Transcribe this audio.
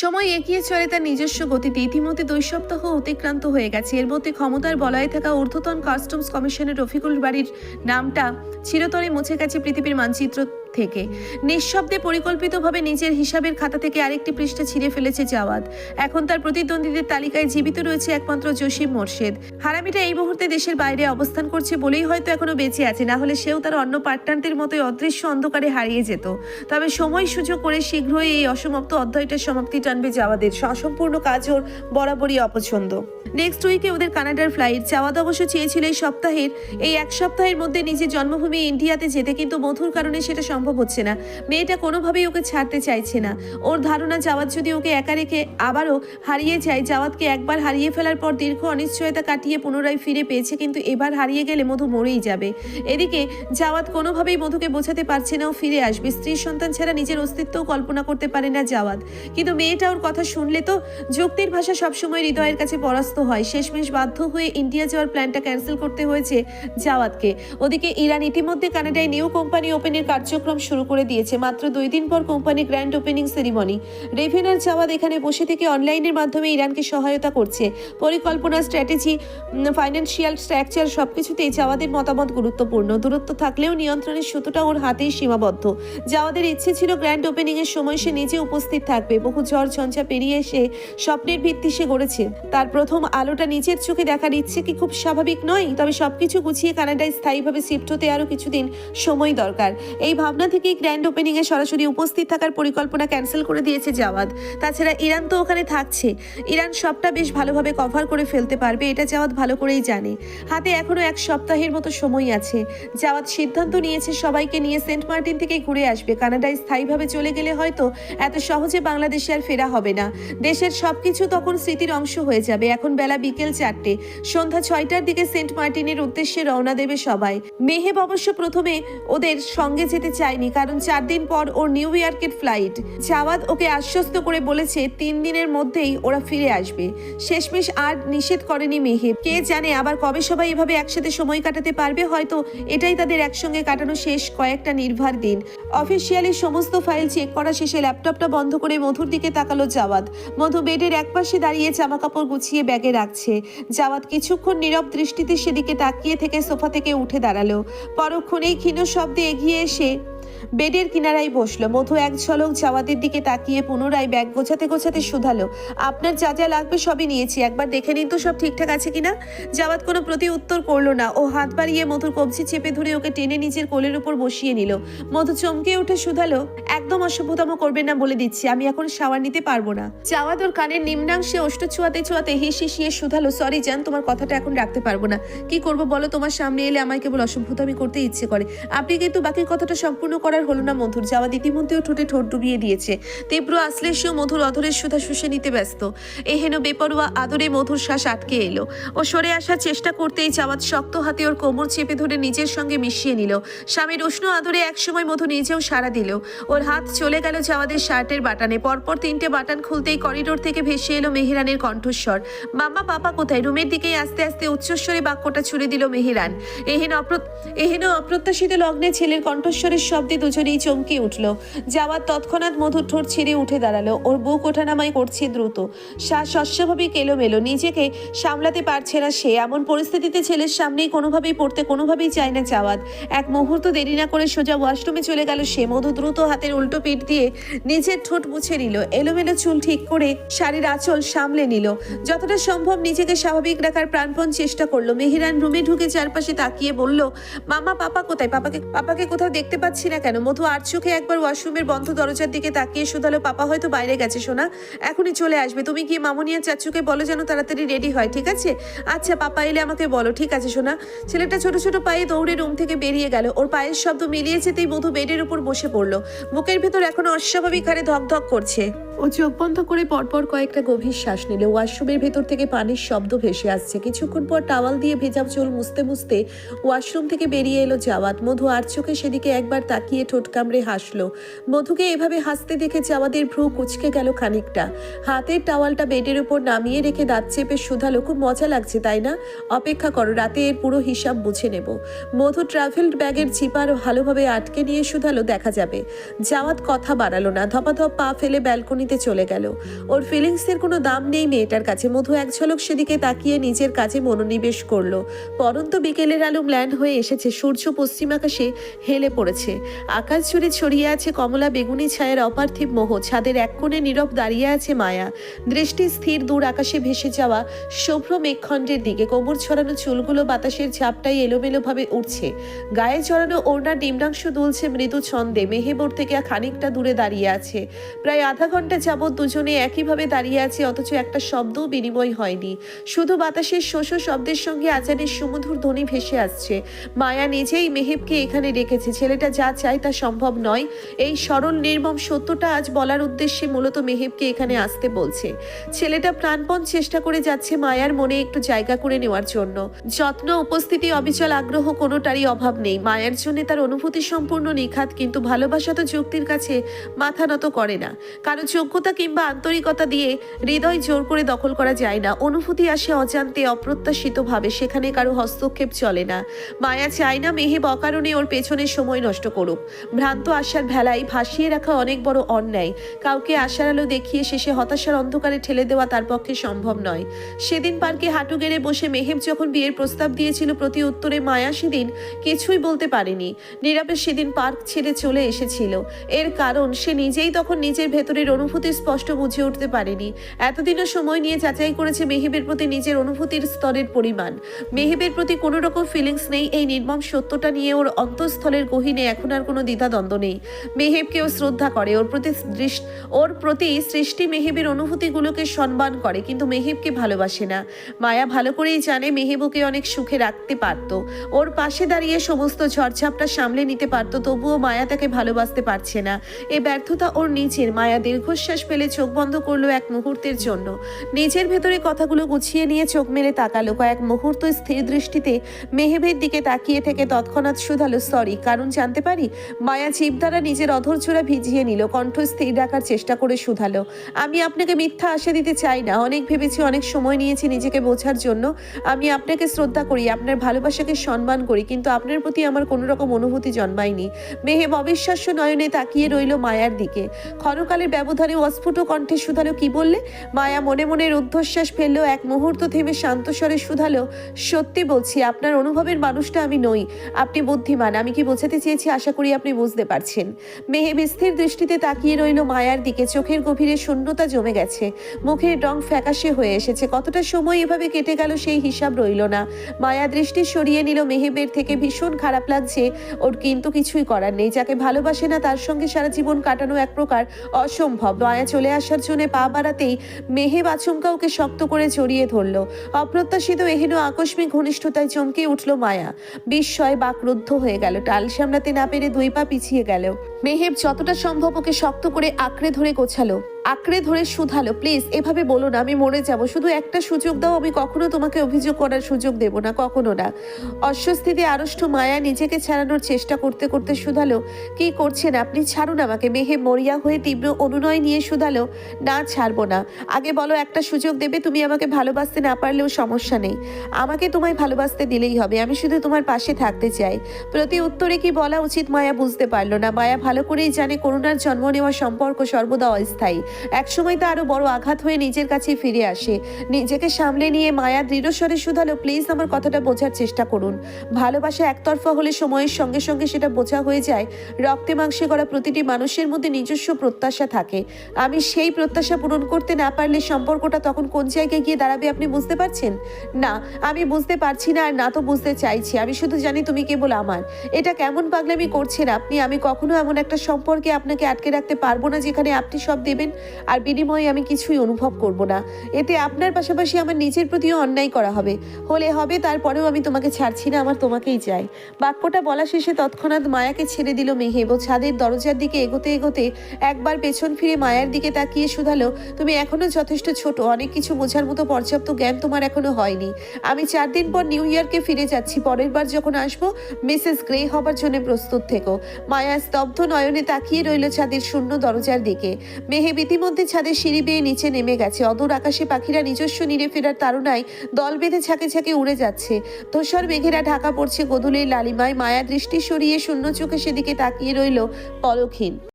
সময় এগিয়ে চলে তার নিজস্ব গতিতে। ইতিমধ্যে ২ সপ্তাহ অতিক্রান্ত হয়ে গেছে। এর মধ্যে ক্ষমতার বলয়ে থাকা ঊর্ধ্বতন কাস্টমস কমিশনের রফিকুল বাড়ির নামটা চিরতরে মুছে গেছে পৃথিবীর মানচিত্র থেকে। নিঃশব্দে পরিকল্পিতভাবে নিজের হিসাবের খাতা থেকে আরেকটি পৃষ্ঠা ছিঁড়ে ফেলেছে জাওয়াদ। এখন তার প্রতিদ্বন্দ্বীদের তালিকায় জীবিত রয়েছে একমাত্র জসিম মোর্শেদ। হারামিটা এই মুহূর্তে দেশের বাইরে অবস্থান করছে বলেই হয়তো এখনো বেঁচে আছে, না হলে সেও তার অন্য পার্টনারদের মতোই অদৃশ্য অন্ধকারে হারিয়ে যেত। তবে সময় সুযোগ করে শীঘ্রই এই অসমাপ্ত অধ্যায়টার সমাপ্তি টানবে জাওয়াদের। অসম্পূর্ণ কাজ ওর বরাবরই অপছন্দ। নেক্সট উইকে ওদের কানাডার ফ্লাইট। জাওয়াদ অবশ্য চেয়েছিল এই এক সপ্তাহের মধ্যে নিজের জন্মভূমি ইন্ডিয়াতে যেতে, কিন্তু মধুর কারণে সেটা সম্ভব হচ্ছে না। মেয়েটা কোনোভাবেই ওকে ছাড়তে চাইছে না। ওর ধারণা জাওয়াদ যদি ওকে একা রেখে আবারও হারিয়ে যায়, জাওয়াদকে একবার হারিয়ে ফেলার পর দীর্ঘ অনিশ্চয়তা কাটিয়ে পুনরায় ফিরে পেয়েছে, কিন্তু এবার হারিয়ে গেলে মধু মরেই যাবে। এদিকে জাওয়াদ কোনোভাবেই মধুকে বোঝাতে পারছে না ও ফিরে আসবে। স্ত্রীর সন্তান ছাড়া নিজের অস্তিত্বও কল্পনা করতে পারে না জাওয়াদ। কিন্তু মেয়েটা ওর কথা শুনলে তো যুক্তির ভাষা সবসময় হৃদয়ের কাছে পরাস্ত হয়। শেষমেশ বাধ্য হয়ে ইন্ডিয়া যাওয়ার প্ল্যানটা ক্যান্সেল করতে হয়েছে জাওয়াদকে। ওদিকে ইরান ইতিমধ্যে কানাডায় নিউ কোম্পানি ওপেনের কার্যক্রম শুরু করে দিয়েছে। মাত্র 2 দিন পর কোম্পানি গ্র্যান্ড ওপেনিং সেরিমনি। রেভিনার জাওয়াদ এখানে বসে থেকে অনলাইনের মাধ্যমে ইরানকে সহায়তা করছে। পরিকল্পনা, স্ট্র্যাটেজি, ফাইন্যান্সিয়াল স্ট্রাকচার সবকিছুতেই জাওয়াদের মতামত গুরুত্বপূর্ণ। দূরত্ব থাকলেও নিয়ন্ত্রণের সুতোটা ওর হাতেই সীমাবদ্ধ। জাওয়াদের ইচ্ছে ছিল গ্র্যান্ড ওপেনিং এর সময় সে নিজে উপস্থিত থাকবে। বহু ঝড় ঝঞ্ঝা পেরিয়ে এসে স্বপ্নের ভিত্তি সে গড়েছে। তার প্রথম আলোটা নিজের চোখে দেখার ইচ্ছে কি খুব স্বাভাবিক নয়? তবে সবকিছু গুছিয়ে কানাডায় স্থায়ীভাবে শিফট হতে আরো কিছুদিন সময় দরকার। এই ভাবনা থেকেই গ্র্যান্ড ওপেনিং এ সরাসরি উপস্থিত থাকার পরিকল্পনা ক্যান্সেল করে দিয়েছে জাওয়াদ। তাছাড়া ইরান তো ওখানে থাকছে। ইরান সবটা বেশ ভালোভাবে কভার করে ফেলতে পারবে, এটা জাওয়াদ ভালো করেই জানে। হাতে এখনো 1 সপ্তাহের মতো সময় আছে। জাওয়াদ সিদ্ধান্ত নিয়েছে সবাইকে নিয়ে সেন্ট মার্টিন থেকে ঘুরে আসবে। কানাডায় স্থায়ীভাবে চলে গেলে হয়তো এত সহজে বাংলাদেশে আর ফেরা হবে না। দেশের সবকিছু তখন স্মৃতির অংশ হয়ে যাবে। এখন বেলা বিকেল 4টে। সন্ধ্যা 6টার দিকে সেন্ট মার্টিনের উদ্দেশ্যে রওনা দেবে সবাই। মেহেব অবশ্য প্রথমে ওদের সঙ্গে যেতে চায়নি, কারণ 4 দিন পর ওর নিউ ইয়র্কের ফ্লাইট। জাওয়াদ ওকে আশ্বস্ত করে বলেছে 3 দিনের মধ্যেই ওরা ফিরে আসবে। শেষমেশ আর নিষেধ করেনি মেহেব। কে জানে আবার কবে সবাই এভাবে একসাথে সময় কাটাতে পারবে। হয়তো এটাই তাদের একসঙ্গে কাটানো শেষ কয়েকটা নির্ভার দিন। অফিসিয়ালি সমস্ত ফাইল চেক করা শেষে ল্যাপটপটা বন্ধ করে মধুর দিকে তাকালো জাওয়াদ। মধু বেডের একপাশে দাঁড়িয়ে জামাকাপড় গুছিয়ে ব্যাগে রাখছে। জাওয়াদ কিছুক্ষণ নীরব দৃষ্টিতে সেদিকে তাকিয়ে থেকে সোফা থেকে উঠে দাঁড়ালো। পরক্ষণেই ক্ষীণ শব্দে এগিয়ে এসে বেডের কিনারায় বসলো। মধু এক ঝলক জাওয়াদের দিকে তাকিয়ে পুনরায় ব্যাগ গোছাতে গোছাতে শুধালো, আপনার যা যা লাগবে সবই নিয়েছি, একবার দেখে নিন তো সব ঠিকঠাক আছে কিনা। জাওয়াদ কোনো প্রতি উত্তর করলো না। ও হাত বাড়িয়ে মধুর কবজি চেপে ধরে ওকে টেনে নিজের কোলের উপর বসিয়ে নিল। মধু চমকে উঠে শুধালো, একদম অসভ্যতম করবেন না বলে দিচ্ছি, আমি এখন শাওয়ার নিতে পারবো না। জাওয়াদ ওর কানের নিম্নাংশে ওষ্ঠ ছোঁয়াতে ছোঁয়াতে হিসিয়ে শুধালো, সরি জান, তোমার কথাটা এখন রাখতে পারবো না। কি করবো বলো, তোমার সামনে এলে আমায় কেবল অসভ্যতামি করতে ইচ্ছে করে। আপনি কিন্তু বাকি কথাটা সম্পূর্ণ করার হলো না মধুর। জাওয়াদ ইতিমধ্যেও ঠোঁটে ঠোঁট ডুবিয়ে দিয়েছে। তীব্র আশ্লেষীয় মধুর অধরের সুধা শুষে নিতে ব্যস্ত। এহেন বেপরোয়া আদরে মধুর শ্বাস আটকে এলো। ও সরে আসার চেষ্টা করতেই জাওয়াদ শক্ত হাতে ওর কোমর চেপে ধরে নিজের সঙ্গে মিশিয়ে নিল। স্বামীর উষ্ণ আদরে একসময় মধু নিজেও সাড়া দিল। ওর হাত চলে গেল জাওয়াদের শার্টের বাটনে। পরপর 3টে বাটন খুলতেই করিডোর থেকে ভেসে এলো মেহেরানের কণ্ঠস্বর, মাম্মা পাপা কোথায়? রুমের দিকেই আস্তে আস্তে উচ্চস্বরে বাক্যটা ছুড়ে দিল মেহেরান। এহেন অপ্রত্যাশিত লগ্নে ছেলের কণ্ঠস্বরের শব্দে দুজনেই চমকে উঠল। জাওয়াদ তৎক্ষণাৎ মধুর ঠোঁট ছেড়ে উঠে দাঁড়ালো। ওর বুক ওঠানামাই করছে দ্রুত। শ্বাস অস্বাভাবিক এলোমেলো। নিজেকে সামলাতে পারছে না সে। এমন পরিস্থিতিতে ছেলের সামনেই কোনোভাবেই পড়তে কোনোভাবেই চায় না জাওয়াদ। এক মুহূর্ত দেরি না করে সোজা ওয়াশরুমে চলে গেল সে। মধু দ্রুত হাতের উল্টো পিঠ দিয়ে নিজের ঠোঁট মুছে নিল। এলোমেলো চুল ঠিক করে শাড়ির আঁচল সামলে নিল। যতটা সম্ভব নিজেকে স্বাভাবিক রাখার প্রাণপণ চেষ্টা করলো। মেহেরান রুমে ঢুকে চারপাশে তাকিয়ে বলল, মামা পাপা কোথায়? পাপাকে কোথাও দেখতে পাচ্ছি না কেন? মধু আর চোখে একবার ওয়াশরুমের বন্ধ দরজার দিকে তাকিয়ে শুধালো, পাপা হয়তো বাইরে গেছে সোনা, এখনই চলে আসবে। তুমি গিয়ে মামুনি আর চাচুকে বলো যেন তাড়াতাড়ি রেডি হয়, ঠিক আছে? আচ্ছা, পাপা এলে আমাকে বলো। ঠিক আছে সোনা। ছেলেটা ছোট ছোট পায়ে দৌড়ে রুম থেকে বেরিয়ে গেল। ওর পায়ের শব্দ মিলিয়ে যেতেই মধু বেডের উপর বসে পড়লো। বুকের ভেতর এখনো অস্বাভাবিক হারে ধকধক করছে। ও চোখ বন্ধ করে পরপর কয়েকটা গভীর শ্বাস নিল। ওয়াশরুমের ভেতর থেকে পানির শব্দ ভেসে আসছে। কিছুক্ষণ পর টাওয়াল দিয়ে ভেজা চুল মুছতে মুছতে ওয়াশরুম থেকে বেরিয়ে এলো জাওয়াদ। মধু আর চোখে সেদিকে একবার তাকিয়ে ঠোঁট কামড়ে হাসলো। মধুকে এভাবে হাসতে দেখে জাওয়াদের ভ্রু কুঁচকে গেল খানিকটা। হাতের টাওয়ালটা বেডের উপর নামিয়ে রেখে দাঁত চেপে শুধালো, খুব মজা লাগছে তাই না? অপেক্ষা করো, রাতে এর পুরো হিসাব বুঝে নেব। মধু ট্রাভেল ব্যাগের জিপার ভালোভাবে আটকে নিয়ে শুধালো, দেখা যাবে। জাওয়াদ কথা বাড়ালো না। ধপাধপ পা ফেলে ব্যালকনি নিতে চলে গেল। ওর ফিলিংসের কোনো দাম নেই মেয়েটার কাছে। মধু এক ঝলক সেদিকে তাকিয়ে নিজের কাজে মনোনিবেশ করলো। পরন্ত বিকেলের আলো ম্লান হয়ে এসেছে, সূর্য পশ্চিম আকাশে হেলে পড়েছে। আকাশ জুড়ে ছড়িয়ে আছে কমলা বেগুনি ছায়ার অপার্থিব মোহ। ছাদের এক কোণে নীরব দাঁড়িয়ে আছে মায়া, দৃষ্টি স্থির দূর আকাশে ভেসে যাওয়া শুভ্র মেঘখণ্ডের দিকে। কোমর ছড়ানো চুলগুলো বাতাসের ঝাপটায় এলোমেলো ভাবে উঠছে, গায়ে জড়ানো ওড়নার ডিম্বাংশ দুলছে মৃদু ছন্দে। মেহেব ওর থেকে খানিকটা দূরে দাঁড়িয়ে আছে। প্রায় আধা ঘন্টা যাবৎ দুজনে একইভাবে দাঁড়িয়ে আছে, অথচ একটা শব্দও বিনিময় হয়নি। শুধু বাতাসের শোষ শব্দের সঙ্গে আজানের সুমধুর ধ্বনি ভেসে আসছে। মায়া নিজেই মেহেবকে এখানে রেখেছে। ছেলেটা যা চায় তা সম্ভব নয়। এই সরল নির্মম সত্যটা আজ বলার উদ্দেশ্যে মূলত মেহেবকে এখানে আসতে বলছে। ছেলেটা প্রাণপণ চেষ্টা করে যাচ্ছে মায়ার মনে একটু জায়গা করে নেওয়ার জন্য। যত্ন, উপস্থিতি, অবিচল আগ্রহ কোনোটারই অভাব নেই। মায়ের জন্য তার অনুভূতি সম্পূর্ণ নিখাত, কিন্তু ভালোবাসা তো যুক্তির কাছে মাথা নত করে না। কারো যোগ্যতা কিংবা আন্তরিকতা দিয়ে হৃদয় জোর করে দখল করা যায় না। অনুভূতি আসে অজান্তে, অপ্রত্যাশিত ভাবে, সেখানে কারো হস্তক্ষেপ চলে না। মায়া চায় না মেহেব অকারণে ওর পেছনে সময় নষ্ট করুক। ভ্রান্ত আশার ভেলায় ভাসিয়ে রাখা অনেক বড় অন্যায়। কাউকে আশার আলো দেখিয়ে শেষে হতাশার অন্ধকারে ঠেলে দেওয়া তার পক্ষে সম্ভব নয়। সেদিন পার্কে হাঁটু গেড়ে বসে মেহেব যখন বিয়ের প্রস্তাব দিয়েছিল, প্রতি উত্তরে মায়া সেদিন কিছুই বলতে পারেনি। নীরবে সেদিন পার্ক ছেড়ে চলে এসেছিল। এর কারণ সে নিজেই তখন নিজের ভেতরের অনুভূতি স্পষ্ট বুঝে উঠতে পারেনি। এতদিনও সময় নিয়ে যাচাই করেছে মেহেবের প্রতি নিজের অনুভূতির স্তরের পরিমাণ। মেহেবের প্রতি কোনো রকম ফিলিংস নেই। এই নির্মম সত্যটা নিয়ে ওর অন্তঃস্থলের গহীনে এখন আর কোনো দ্বিধাদ্বন্দ্ব নেই। মেহেবকেও শ্রদ্ধা করে, ওর প্রতি সৃষ্টি মেহেবের অনুভূতিগুলোকে সম্মান করে, কিন্তু মেহেবকে ভালোবাসে না। মায়া ভালো করেই জানে মেহেবকে অনেক সুখে রাখতে পারত, ওর পাশে দাঁড়িয়ে সমস্ত ঝড়ঝাপটা সামলে নিতে পারত, তবুও মায়া তাকে ভালোবাসতে পারছে না। এই ব্যর্থতা ওর নিজের। মায়া দীর্ঘশ্বাস ফেলে চোখ বন্ধ করলো এক মুহূর্তের জন্য। নিজের ভেতরে কথাগুলো গুছিয়ে নিয়ে চোখ মেলে তাকালো। কয়েক মুহূর্ত স্থির দৃষ্টিতে মেহেবের দিকে তাকিয়ে থেকে তৎক্ষণাৎ শুধালো, সরি, কারণ জানতে পারি? মায়া জিভ দ্বারা নিজের অধৈর্যরা ভিজিয়ে নিল, কণ্ঠ স্থির রাখার চেষ্টা করে শুধালো, আমি আপনাকে মিথ্যা আশা দিতে চাই না। অনেক ভেবেছি, অনেক সময় নিয়েছি নিজেকে বোঝার জন্য। আমি আপনাকে শ্রদ্ধা করি, আপনার ভালোবাসাকে সম্মান করি, কিন্তু আপনার প্রতি আমার কোনো রকম অনুভূতি জন্মায়নি। মেহেব অবিশ্বাস্য নয়নে তাকিয়ে রইল মায়ার দিকে। ক্ষণকালের ব্যবধানে অস্ফুট কণ্ঠে শুধালো, কি বললে? মায়া মনে মনে রুদ্ধশ্বাস ফেললো। এক মুহূর্ত থেমে শান্ত স্বরে শুধালো, সত্যি বলছি, আপনার অনুভবের মানুষটা আমি নই। আপনি বুদ্ধিমান। আমি কি বোঝাতে চেয়েছি আশা করি আপনি বুঝতে পারছেন। মেহেব স্থির দৃষ্টিতে তাকিয়ে রইল মায়ার দিকে। চোখের গভীরে শূন্যতা জমে গেছে, মুখের রং ফ্যাকাশে হয়ে এসেছে। কতটা সময় এভাবে কেটে গেল সেই হিসাব রইল না। মায়া দৃষ্টি সরিয়ে নিল মেহেবের থেকে। ভীষণ খারাপ লাগছে ওর, কিন্তু কিছুই করার নেই। যাকে ভালোবাসে না তার সঙ্গে সারা জীবন কাটানো এক প্রকার অসম্ভব। মায়া চলে আসার জন্য পা বাড়াতেই মেহেব আচমকা ওকে শক্ত করে জড়িয়ে ধরল। অপ্রত্যাশিত এহেন আকস্মিক ঘনিষ্ঠতায় চমকে উঠল মায়া। বিস্ময় বাকরুদ্ধ হয়ে গেল, টাল সামলাতে না পেরে দুই পা পিছিয়ে গেল। মেহেব যতটা সম্ভব ওকে শক্ত করে আঁকড়ে ধরে গোছালো, আঁকড়ে ধরে শুধালো, প্লিজ এভাবে বলো না, আমি মরে যাব। শুধু একটা সুযোগ দাও, আমি কখনো তোমাকে অভিযোগ করার সুযোগ দেব না, কখনো না। অস্বস্তিতে আড়ষ্ট মায়া নিজেকে ছাড়ানোর চেষ্টা করতে করতে শুধালো, কি করছেন আপনি? ছাড়ুন আমাকে। মেহেব মরিয়া হয়ে তীব্র অনুনয় নিয়ে শুধালো, না, ছাড়বো না। আগে বলো, একটা সুযোগ দেবে? তুমি আমাকে ভালোবাসতে না পারলেও সমস্যা নেই, আমাকে তোমায় ভালোবাসতে দিলেই হবে। আমি শুধু তোমার পাশে থাকতে চাই। প্রতি উত্তরে কি বলা উচিত মায়া বুঝতে পারলো না। মায়া ভালো করেই জানে করুণার জন্ম নেওয়া সম্পর্ক সর্বদা অস্থায়ী। একসময় তা আরো বড় আঘাত হয়ে নিজের কাছে ফিরে আসে। নিজেকে সামলে নিয়ে মায়া দৃঢ়স্বরে শুধালো, প্লিজ আমার কথাটা বোঝার চেষ্টা করুন। ভালোবাসা একতরফা হলে সময়ের সঙ্গে সঙ্গে সেটা বোঝা হয়ে যায়। রক্তে মাংসে গড়া প্রতিটি মানুষের মধ্যে নিজস্ব প্রত্যাশা থাকে। আমি সেই প্রত্যাশা পূরণ করতে না পারলে সম্পর্কটা তখন কোন জায়গায় গিয়ে দাঁড়াবে আপনি বুঝতে পারছেন? না, আমি বুঝতে পারছি না, আর না তো বুঝতে চাইছি। আমি শুধু জানি তুমি কেবল আমার। এটা কেমন পাগলামি করছেন আপনি? আমি কখনো এমন একটা সম্পর্কে আপনাকে আটকে রাখতে পারবো না যেখানে আপনি সব দেবেন আর বিনিময়ে আমি কিছুই অনুভব করব না। এতে আপনার পাশাপাশি আমার নিজের প্রতিও অন্যায় করা হবে। হলে হবে, তারপরেও আমি তোমাকে ছাড়ছি না, আমার তোমাকেই চাই। বাক্যটা বলা শেষে তৎক্ষণাৎ মায়াকে ছেড়ে দিল মেহেব। ও ছাদের দরজার দিকে এগোতে এগোতে একবার পেছন ফিরে মায়ার দিকে তাকিয়ে শুধালো, তুমি এখনো যথেষ্ট ছোট, অনেক কিছু বোঝার মতো পর্যাপ্ত জ্ঞান তোমার এখনো হয়নি। আমি 4 দিন পর নিউ ইয়র্কে ফিরে যাচ্ছি। পরের বার যখন আসবো মিসেস গ্রে হবার জন্য প্রস্তুত থেকো। মায়া স্তব্ধ নয়নে তাকিয়ে রইল ছাদের শূন্য দরজার দিকে। মেহেব ইতিমধ্যে ছাদের সিঁড়ি বেয়ে নিচে নেমে গেছে। অদূর আকাশে পাখিরা নিজস্ব নীড়ে ফেরার তাড়নায় দল বেঁধে ঝাঁকে ঝাঁকে উড়ে যাচ্ছে। ধূসর মেঘেরা ঢাকা পড়ছে গোধূলির লালিমায়। মায়া দৃষ্টি সরিয়ে শূন্য চোখে সেদিকে তাকিয়ে রইল পলকহীন।